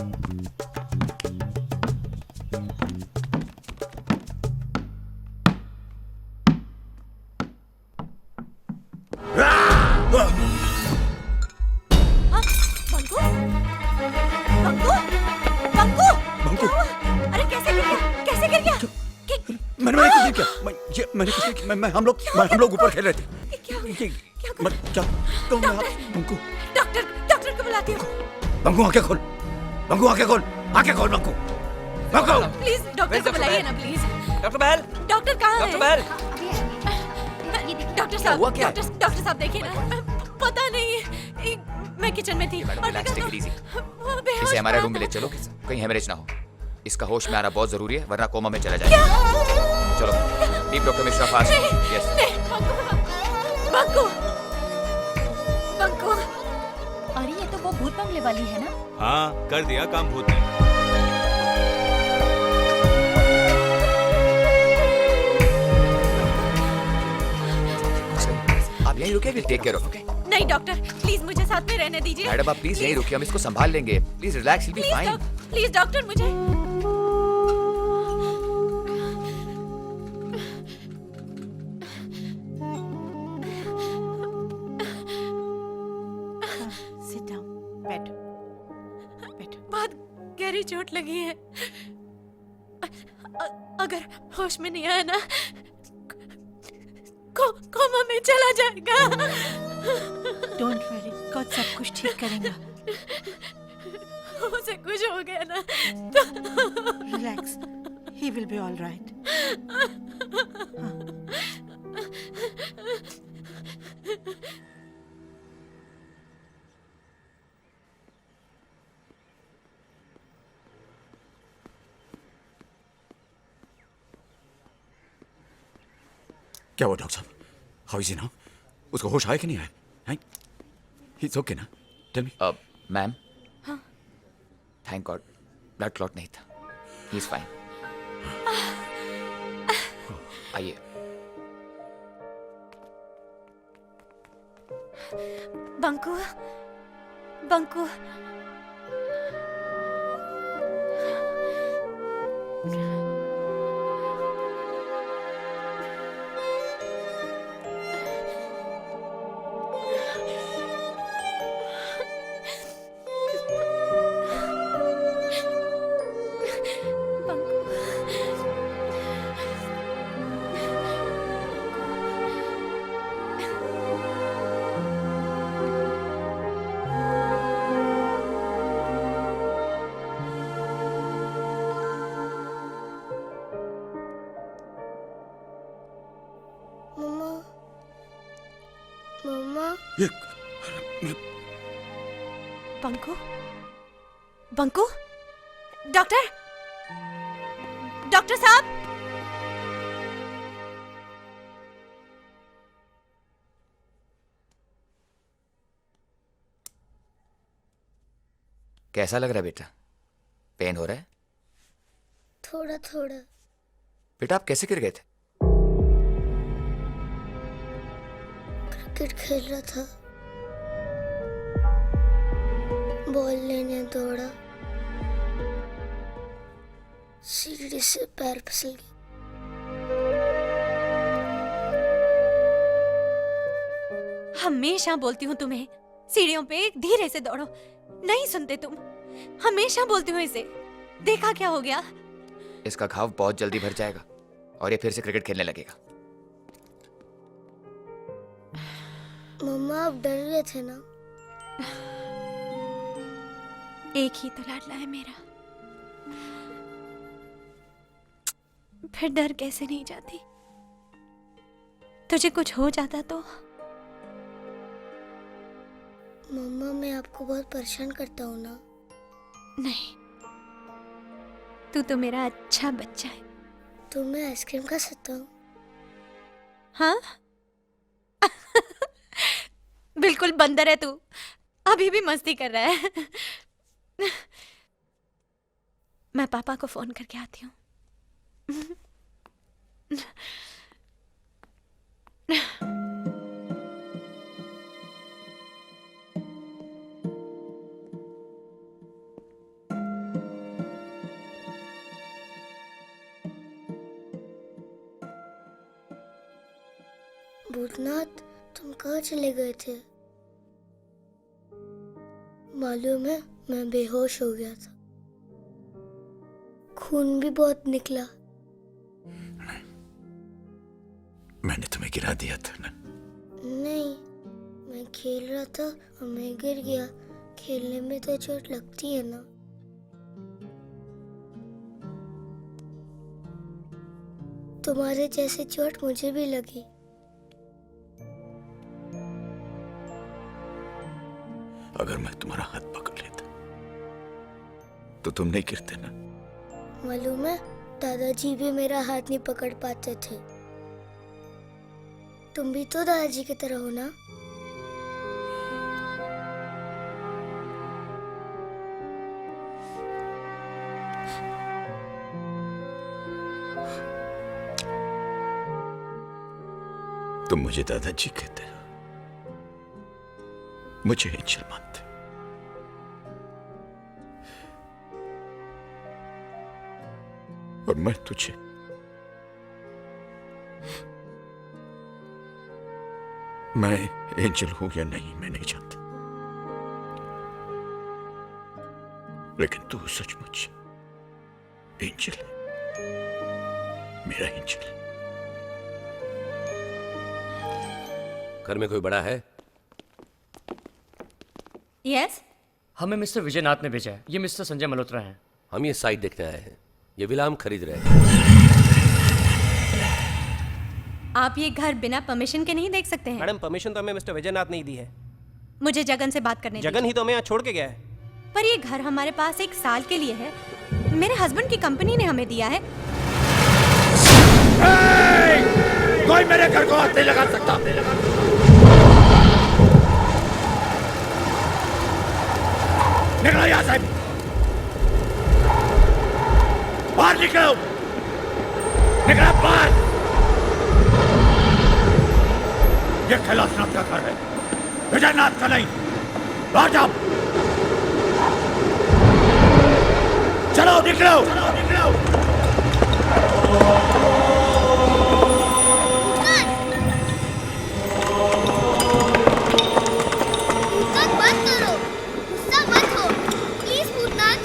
बंकू, बंकू, बंकू, बंकू, अरे कैसे गिर गया? कैसे गिर गया? मैंने कुछ नहीं किया। मैंने कुछ नहीं किया। हम लोग ऊपर खेल रहे थे। क्या हुआ? क्या बंकू, डॉक्टर को बुलाती हूँ। बंकू आंखें खोल, बंकू आंखें खोल, आंखें खोल बंकू, बंकू। प्लीज डॉक्टर को बुलाइए ना प्लीज। डॉक्टर बहल, डॉक्टर कहाँ है? डॉक्टर बहल, डॉक्टर साहब, हुआ क्या? डॉक्टर साहब देखिए ना, पता नहीं मैं किचन में थी मैडम, और रिलैक्स, टेक इट इजी। बेहोश इसे हमारे पड़ा रूम में ले था। चलो, कहीं हेमरेज ना हो। इसका होश में आना बहुत जरूरी है, वरना कोमा में चला जाएगा। चलो, deep doctor Mishra fast. Yes. नहीं, बंकू, बंकू। अरे ये तो वो भूत बंगले वाली है ना? हाँ, कर दिया काम भूत ने। आप यहीं रुकिए, will take care of, okay? नहीं डॉक्टर, प्लीज मुझे साथ में रहने दीजिए। मैडम, आप प्लीज यहीं रुकिए, हम इसको संभाल लेंगे। Please relax, will be fine. Please doctor मुझे। सिट डाउन, बैठो, बैठो। बहुत गहरी चोट लगी है। अगर होश में नहीं आया ना, कोमा में चला जाएगा। डोंट वरी, गॉड सब कुछ ठीक करेगा। उसे कुछ हो गया ना relax, he will be all right. क्या हुआ डॉक्टर साहब? How is he now? उसको होश आया कि नहीं आया? हैं? ही इज ओके ना? Tell me. Ma'am, thank God blood clot नहीं था। He is fine. आइए। बंकू, बंकू। मम्मा, बंकू, बंकू, डॉक्टर, डॉक्टर साहब। कैसा लग रहा है बेटा? पेन हो रहा है? थोड़ा थोड़ा। बेटा, आप कैसे गिर गए थे? क्रिकेट खेल रहा था, बॉल लेने दौड़ा, सीढ़ी से पैर फिसल गया। हमेशा बोलती हूँ तुम्हें, सीढ़ियों पे धीरे से दौड़ो, नहीं सुनते तुम। हमेशा बोलती हूँ इसे, देखा क्या हो गया? इसका घाव बहुत जल्दी भर जाएगा और ये फिर से क्रिकेट खेलने लगेगा। मम्मा, आप डर रहे थे ना? एक ही तो लाडला है मेरा, फिर डर कैसे नहीं जाती? तुझे कुछ हो जाता तो? मम्मा, मैं आपको बहुत परेशान करता हूँ ना? नहीं, तू तो मेरा अच्छा बच्चा है। तो मैं आइसक्रीम खा सकता हूँ? हाँ? बिल्कुल बंदर है तू, अभी भी मस्ती कर रहा है। मैं पापा को फोन करके आती हूँ। भूतनाथ, तुम कहाँ चले गए थे? मालूम है, मैं बेहोश हो गया था। खून भी बहुत निकला। मैंने तुम्हें गिरा दिया था ना? नहीं, मैं खेल रहा था और मैं गिर गया। खेलने में तो चोट लगती है ना। तुम्हारे जैसे चोट मुझे भी लगी। अगर मैं तुम्हारा हाथ पकड़ लेता तो तुम नहीं गिरते ना? मालूम है, दादाजी भी मेरा हाथ नहीं पकड़ पाते थे। तुम भी तो दादाजी की तरह हो ना? तुम मुझे दादाजी कहते हो, मुझे एंजल मानते। और मैं तुझे मैं एंजल हूं या नहीं मैं नहीं जानता, लेकिन तू सचमुच एंजल है, मेरा एंजल। घर में कोई बड़ा है? यस। हमें मिस्टर विजयनाथ ने भेजा है। ये मिस्टर संजय मल्होत्रा हैं। हम ये साइट देखने आए हैं। ये विला हम खरीद रहे हैं। आप ये घर बिना परमिशन के नहीं देख सकते हैं। मैडम, परमिशन तो हमें मिस्टर विजयनाथ ने ही दी है। मुझे जगन से बात करने जगन ही तो हमें यहाँ छोड़ के गया है। पर ये घर हमारे पास 1 साल के लिए है। मेरे हस्बैंड की कंपनी ने हमें दिया है। कोई मेरे घर को हाथ नहीं लगा सकता। निकलो यहाँ से, बाहर निकलो, निकलो बाहर। ये कैलाशनाथ का घर है, विजयनाथ का नहीं। बाहर जाओ, चलो निकलो, चलो निकलो। मत करो, गुस्सा मत हो, प्लीज भूतनाथ।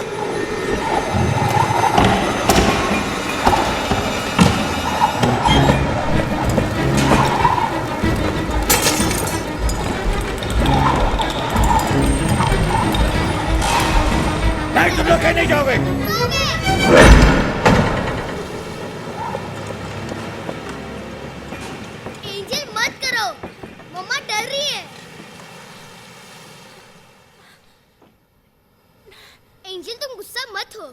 नहीं, तुम लोग कहीं नहीं जाओगे। एंजल मत करो, मम्मा डर रही है। एंजल, तुम गुस्सा मत हो।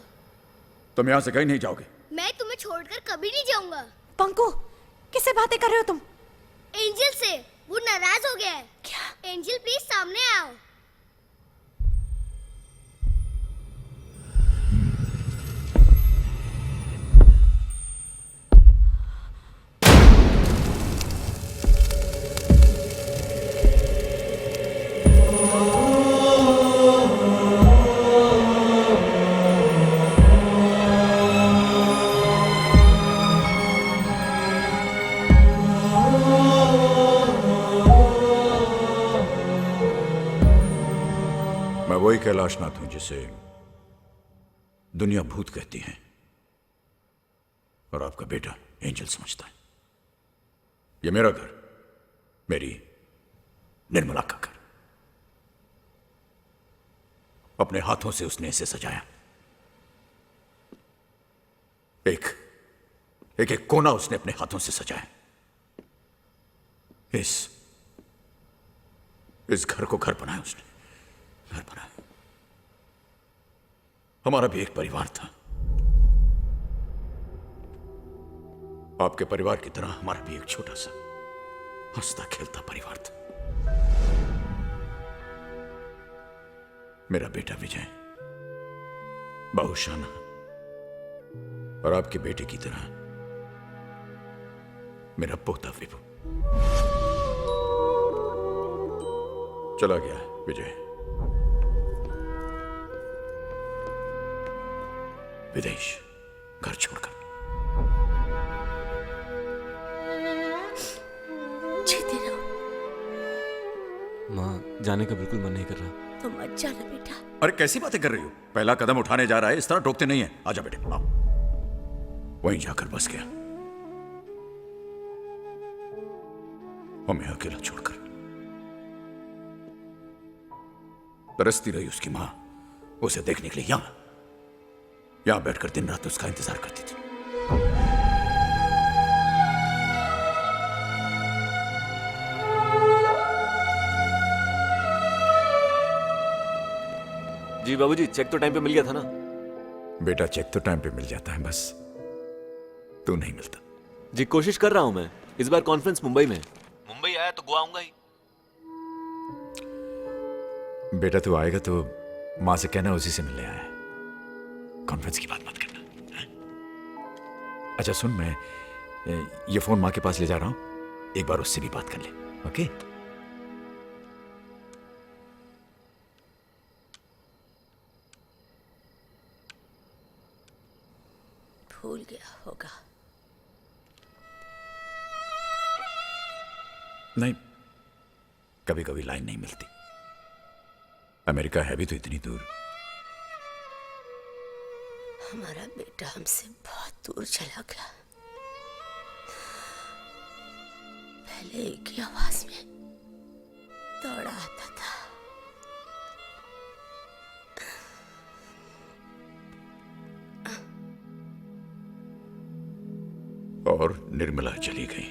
तुम यहाँ से कहीं नहीं जाओगे। मैं तुम्हें छोड़कर कभी नहीं जाऊंगा। पंकु, किससे बातें कर रहे हो तुम? एंजल से। वो नाराज हो गया है। क्या? एंजल, प्लीज सामने आओ। मैं वही कैलाशनाथ हूं जिसे दुनिया भूत कहती है और आपका बेटा एंजल समझता है। ये मेरा घर, मेरी निर्मला का घर। अपने हाथों से उसने इसे सजाया। एक एक एक कोना उसने अपने हाथों से सजाया। इस घर को घर बनाया उसने, घर बनाया। हमारा भी एक परिवार था, आपके परिवार की तरह हमारा भी एक छोटा सा हंसता खेलता परिवार था। मेरा बेटा विजय बहुशाना और आपके बेटे की तरह मेरा पोता विभु। चला गया विजय, विदेश, घर छोड़कर। जीते माँ जाने का बिल्कुल मन नहीं कर रहा। तो मत जाना बेटा। अरे कैसी बातें कर रही हो? पहला कदम उठाने जा रहा है, इस तरह टोकते नहीं है। आजा बेटे, आओ। वहीं जाकर बस गया, हमें अकेला छोड़कर। तरसती रही उसकी मां उसे देखने के लिए। यहां बैठकर दिन रात उसका इंतजार करती थी। जी बाबूजी, चेक तो टाइम पे मिल गया था ना? बेटा, चेक तो टाइम पे मिल जाता है, बस तू नहीं मिलता। जी कोशिश कर रहा हूँ मैं। इस बार कॉन्फ्रेंस मुंबई में। मुंबई आया तो गोवा आऊंगा ही। बेटा, तू आएगा तो मां से कहना उसी से मिलने आया है। कॉन्फ्रेंस की बात मत करना, हैं? अच्छा सुन, मैं ये फोन मां के पास ले जा रहा हूं, एक बार उससे भी बात कर ले, ओके? भूल गया होगा। नहीं, कभी कभी लाइन नहीं मिलती। अमेरिका है भी तो इतनी दूर। हमारा बेटा हमसे बहुत दूर चला गया। पहले एक ही आवाज में दौड़ा आता था। और निर्मला चली गई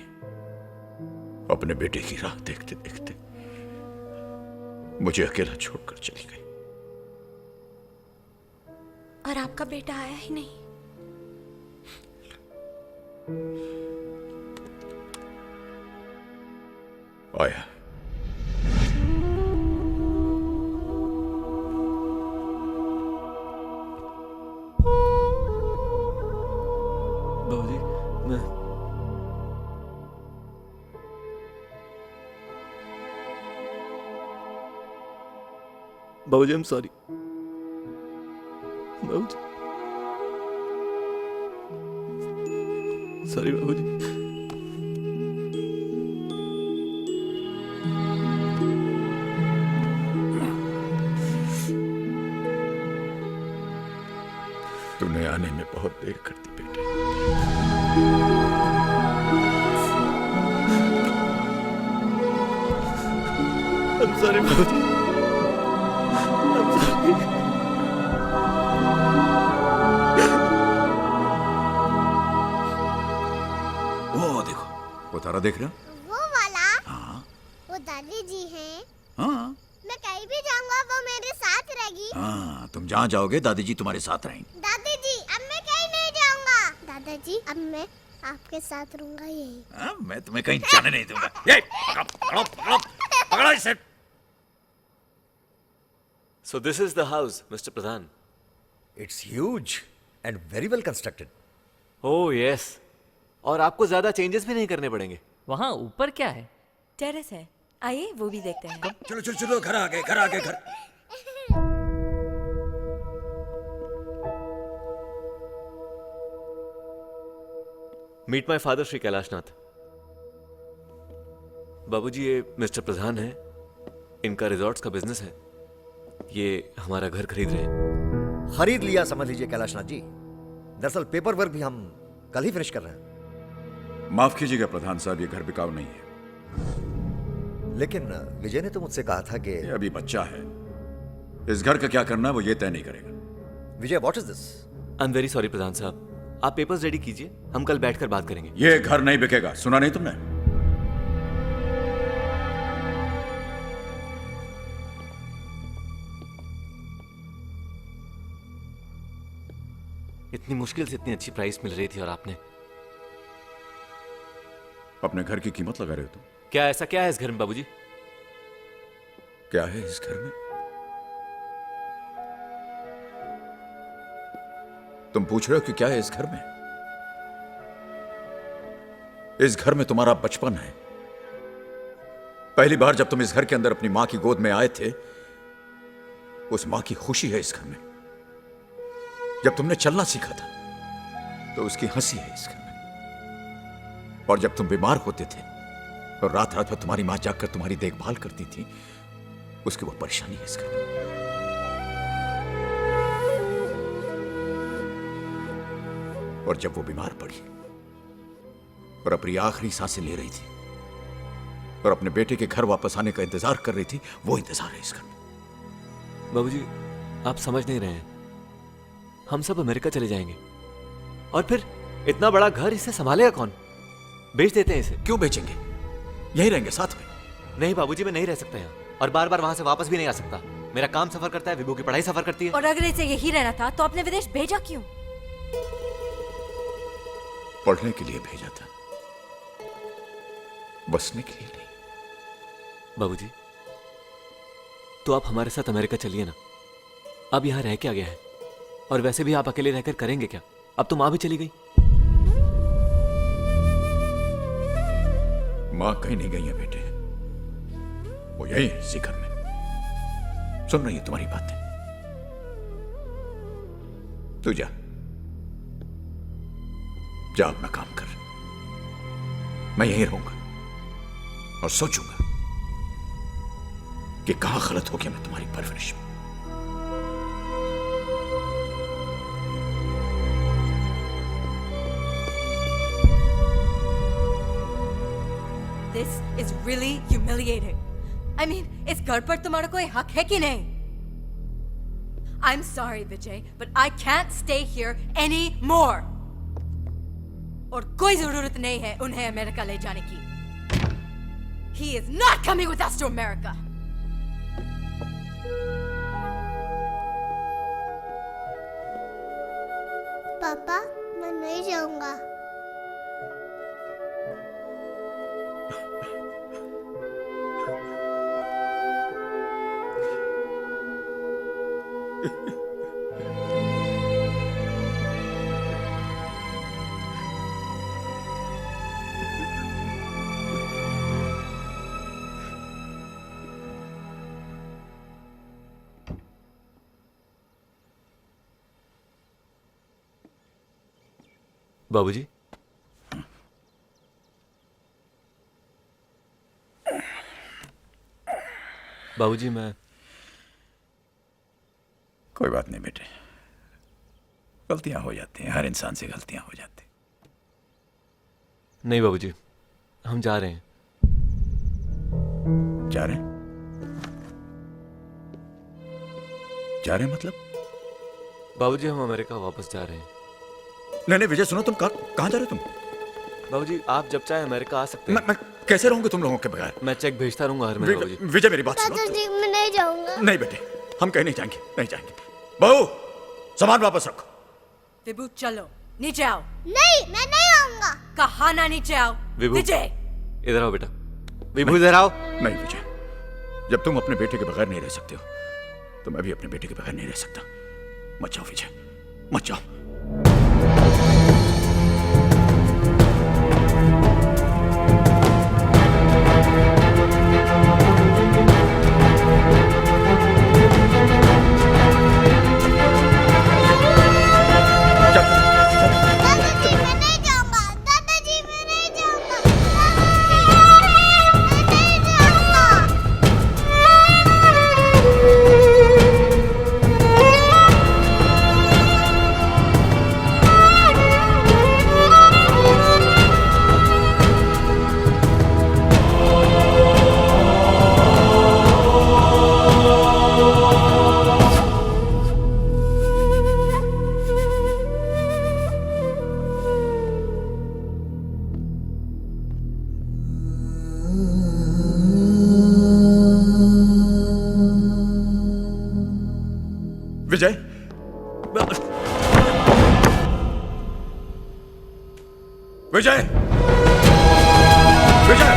अपने बेटे की राह देखते देखते। मुझे अकेला छोड़कर चली गई। और आपका बेटा आया ही नहीं। आया। बाबूजी, मैं बाबूजी, आई एम सॉरी। बाबूजी, सॉरी बाबूजी। तूने आने में बहुत देर कर दी बेटे। I'm sorry बाबूजी। I'm sorry। वो देखो, वो तारा देख रहे हो? वो वाला? हाँ वो दादी जी हैं। हाँ मैं कहीं भी जाऊंगा वो मेरे साथ रहेगी। हाँ, तुम जहाँ जाओगे दादी जी तुम्हारे साथ रहेंगी। दादी जी, अब मैं कहीं नहीं जाऊंगा। दादाजी, अब मैं आपके साथ रहूंगा यही। हाँ, मैं तुम्हें कहीं जाने नहीं दूंगा। ये पकड़ो पकड़ो पकड़ो पकड़ो इसे। So this is the house, Mr. Pradhan. It's huge and very well constructed. Oh yes. और आपको ज्यादा चेंजेस भी नहीं करने पड़ेंगे। वहाँ ऊपर क्या है? टेरेस है, आइए वो भी देखते हैं। चलो चलो चलो, घर आ गए, घर आ गए, घर। Meet my father Shri Kailashnath. बाबूजी, ये मिस्टर प्रधान है। इनका रिजॉर्ट्स का बिजनेस है। ये हमारा घर खरीद रहे हैं। खरीद लिया समझ लीजिए कैलाशनाथ जी। दरअसल पेपर वर्क भी हम कल ही फिनिश कर रहे हैं। माफ कीजिएगा प्रधान साहब, ये घर बिकाऊ नहीं है। लेकिन विजय ने तो मुझसे कहा था कि ये अभी बच्चा है, इस घर का क्या करना है वो ये तय नहीं करेगा। Vijay, what is this? I am very sorry प्रधान साहब। आप पेपर्स रेडी कीजिए, हम कल बैठकर बात करेंगे। ये घर नहीं बिकेगा, सुना नहीं तुमने? इतनी मुश्किल से इतनी अच्छी प्राइस मिल रही थी और आपने। अपने घर की कीमत लगा रहे हो तुम? क्या ऐसा क्या है इस घर में बाबूजी? क्या है इस घर में? तुम पूछ रहे हो कि क्या है इस घर में? इस घर में तुम्हारा बचपन है। पहली बार जब तुम इस घर के अंदर अपनी मां की गोद में आए थे, उस मां की खुशी है इस घर में। जब तुमने चलना सीखा था तो उसकी हंसी है इस घर में। और जब तुम बीमार होते थे और रात रात भर तुम्हारी मां जागकर तुम्हारी देखभाल करती थी, उसकी वो परेशानी है इस घर में। और जब वो बीमार पड़ी और अपनी आखिरी सांसें ले रही थी और अपने बेटे के घर वापस आने का इंतजार कर रही थी, वो इंतजार है इस घर में। बाबूजी, आप समझ नहीं रहे हैं। हम सब अमेरिका चले जाएंगे और फिर इतना बड़ा घर, इसे संभालेगा कौन? बेच देते हैं इसे। क्यों बेचेंगे? यही रहेंगे साथ में। नहीं बाबूजी, मैं नहीं रह सकता यहाँ और बार बार वहां से वापस भी नहीं आ सकता। मेरा काम सफर करता है, विभू की पढ़ाई सफर करती है। और अगर इसे यही रहना था तो आपने विदेश भेजा क्यों? पढ़ने के लिए भेजा था, बसने के लिए नहीं। बाबूजी, तो आप हमारे साथ अमेरिका चलिए ना। अब यहाँ रह के आ गया है और वैसे भी आप अकेले रहकर करेंगे क्या? अब तो माँ भी चली गई। मां कहीं नहीं गई है बेटे, वो यही है इसी घर में। सुन रही है तुम्हारी बातें। तू जा जा, अपना काम कर। मैं यहीं रहूंगा और सोचूंगा कि कहां गलत हो गया मैं तुम्हारी परवरिश में। This is really humiliating. I mean, इस घर पर तुम्हारा कोई हक है कि नहीं? I'm sorry, Vijay, but I can't stay here anymore. और कोई जरूरत नहीं है उन्हें अमेरिका ले जाने की. He is not coming with us to America. पापा, मैं नहीं जाऊंगा। बाबूजी, बाबूजी, मैं कोई बात नहीं बेटे, गलतियां हो जाती हैं, हर इंसान से गलतियां हो जाती। नहीं बाबूजी, हम जा रहे हैं। जा रहे हैं? जा रहे हैं मतलब? बाबूजी, हम अमेरिका वापस जा रहे हैं। नहीं नहीं विजय, सुनो, तुम कहां जा रहे हो तुम? बाबूजी, आप जब चाहे अमेरिका आ सकते हैं। मैं कैसे रहूंगा तुम लोगों के बगैर? मैं चेक भेजता रहूंगा हर महीने। बाबूजी, विजय मेरी बात सुनो। दादाजी, मैं नहीं जाऊंगा। नहीं बेटे, हम कहीं नहीं जाएंगे, नहीं जाएंगे। बहू, सामान वापस रखो। विभू, चलो नीचे आओ। नहीं, मैं नहीं आऊंगा। कहा ना नीचे आओ। विभू, विजय, इधर आओ बेटा। विभू, इधर आओ। नहीं विजय, जब तुम अपने बेटे के बगैर नहीं रह सकते हो तो मैं भी अपने बेटे के बगैर नहीं रह सकता। मत जाओ विजय, मत जाओ। दादाजी, मैं नहीं जाऊंगा। दादाजी, मैं नहीं जाऊंगा। मैं नहीं जाऊंगा। विजय, विजय, विजय,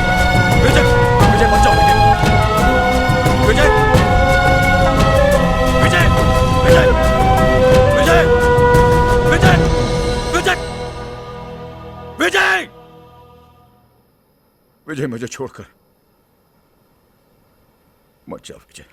विजय, विजय, मत जाओ विजय, विजय, विजय, विजय, विजय, विजय, विजय, विजय, विजय, मुझे छोड़कर मत जाओ विजय।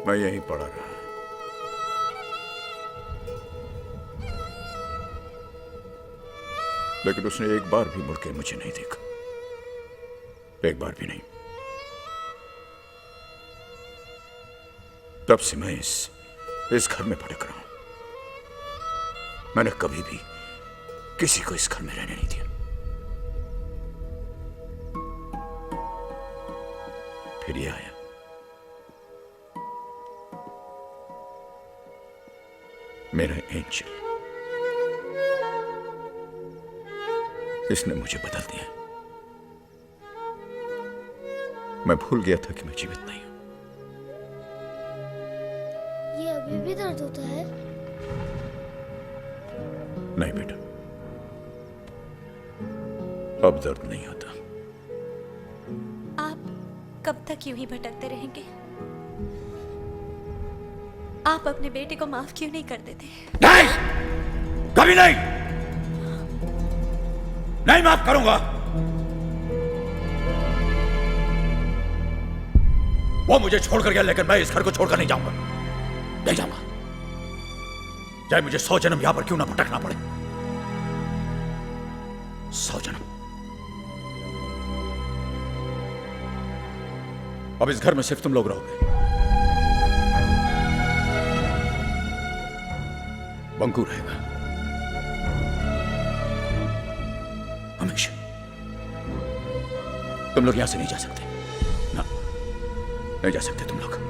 मैं यहीं पड़ा रहा। लेकिन उसने एक बार भी मुड़ के मुझे नहीं देखा, एक बार भी नहीं। तब से मैं इस घर में भटक रहा हूं। मैंने कभी भी किसी को इस घर में रहने नहीं दिया। फिर ये आया, मेरा एंजल। इसने मुझे बदल दिया। मैं भूल गया था कि मैं जीवित नहीं हूं। ये अभी भी दर्द होता है? नहीं बेटा, अब दर्द नहीं होता। आप कब तक यूं ही भटकते रहेंगे? आप अपने बेटे को माफ क्यों नहीं कर देते? नहीं, कभी नहीं, नहीं माफ करूंगा। वो मुझे छोड़कर गया, लेकिन मैं इस घर को छोड़कर नहीं जाऊंगा, नहीं जाऊंगा। चाहे मुझे 100 जन्म यहां पर क्यों ना भटकना पड़े, 100 जन्म। अब इस घर में सिर्फ तुम लोग रहोगे। बंकू रहेगा हमेशा। तुम लोग यहां से नहीं जा सकते, ना, नहीं जा सकते तुम लोग।